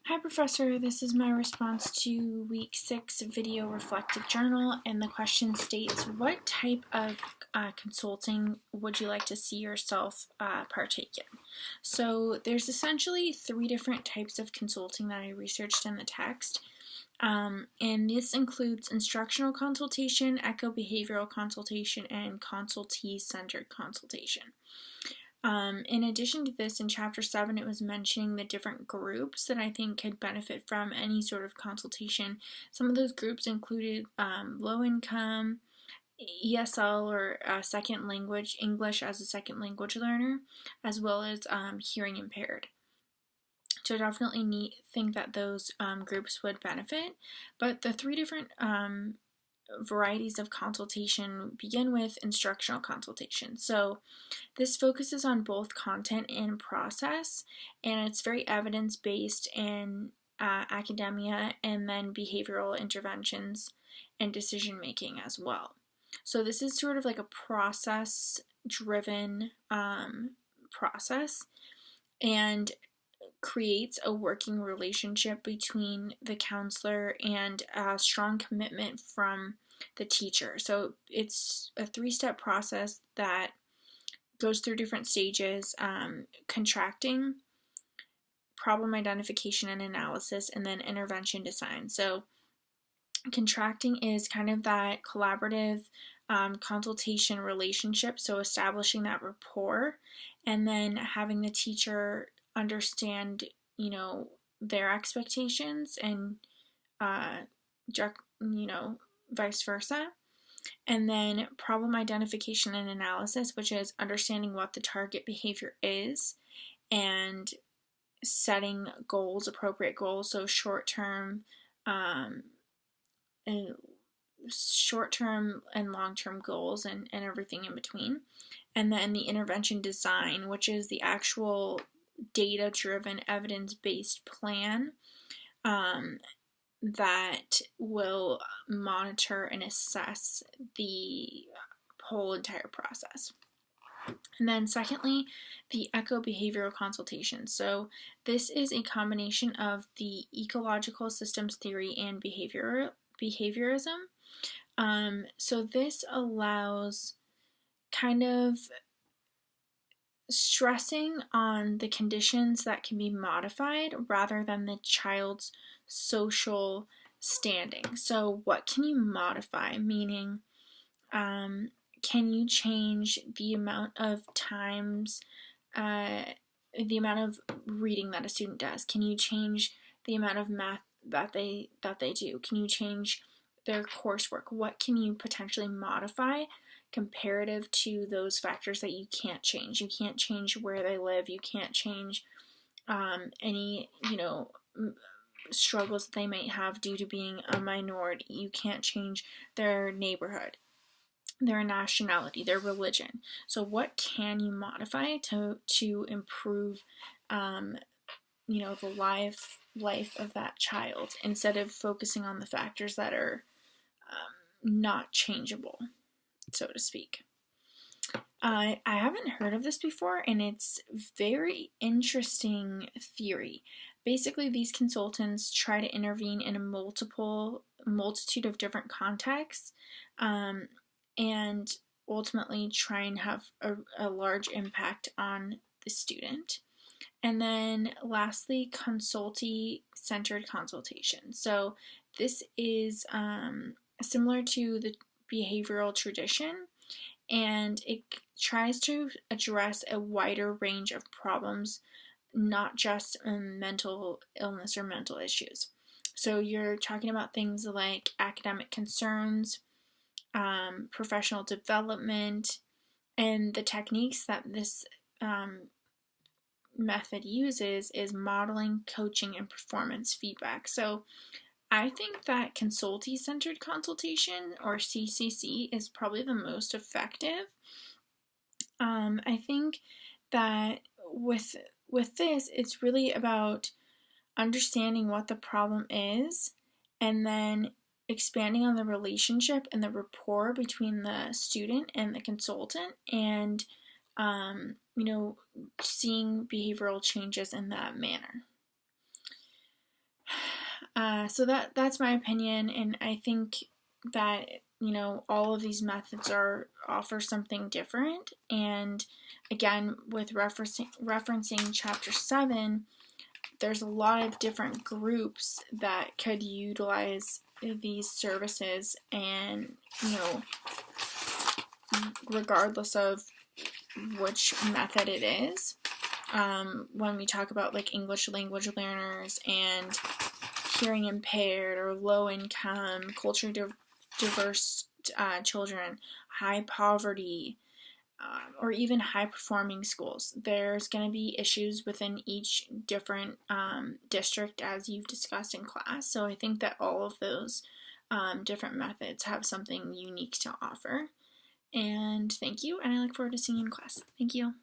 Hi Professor, this is my response to week 6 video reflective journal, and the question states, what type of consulting would you like to see yourself partake in? So there's essentially 3 different types of consulting that I researched in the text. And this includes instructional consultation, eco-behavioral consultation, and consultee-centered consultation. In addition to this, in Chapter 7, it was mentioning the different groups that I think could benefit from any sort of consultation. Some of those groups included low income, ESL or second language, English as a second language learner, as well as hearing impaired. So I definitely think that those groups would benefit. But the 3 different varieties of consultation begin with instructional consultation. So this focuses on both content and process, and it's very evidence-based in academia and then behavioral interventions and decision making as well. So this is sort of like a process-driven process, and creates a working relationship between the counselor and a strong commitment from the teacher. So it's a 3-step process that goes through different stages: contracting, problem identification and analysis, and then intervention design. So contracting is kind of that collaborative consultation relationship, so establishing that rapport, and then having the teacher understand, their expectations and, vice versa. And then problem identification and analysis, which is understanding what the target behavior is and setting goals, appropriate goals, so short-term and long-term goals and everything in between. And then the intervention design, which is the actual data-driven, evidence-based plan that will monitor and assess the whole entire process. And then secondly, the eco-behavioral consultation. So this is a combination of the ecological systems theory and behaviorism. So this allows kind of stressing on the conditions that can be modified rather than the child's social standing. So what can you modify? Meaning, can you change the amount of times, the amount of reading that a student does? Can you change the amount of math that they do? Can you change their coursework? What can you potentially modify comparative to those factors that you can't change? You can't change where they live. You can't change any, struggles that they might have due to being a minority. You can't change their neighborhood, their nationality, their religion. So what can you modify to improve, the life of that child, instead of focusing on the factors that are not changeable, so to speak. I haven't heard of this before, and it's very interesting theory. Basically, these consultants try to intervene in a multitude of different contexts, and ultimately try and have a large impact on the student. And then lastly, consultee-centered consultation. So this is similar to the behavioral tradition, and it tries to address a wider range of problems, not just mental illness or mental issues. So you're talking about things like academic concerns, professional development, and the techniques that this method uses is modeling, coaching, and performance feedback. So I think that consultee-centered consultation, or CCC, is probably the most effective. I think that with this, it's really about understanding what the problem is, and then expanding on the relationship and the rapport between the student and the consultant, and seeing behavioral changes in that manner. So that's my opinion, and I think that all of these methods offer something different. And again, with referencing chapter 7, there's a lot of different groups that could utilize these services, and regardless of which method it is. When we talk about like English language learners and hearing impaired or low income, culturally diverse children, high poverty, or even high performing schools, there's going to be issues within each different district, as you've discussed in class. So I think that all of those different methods have something unique to offer. And thank you, and I look forward to seeing you in class. Thank you.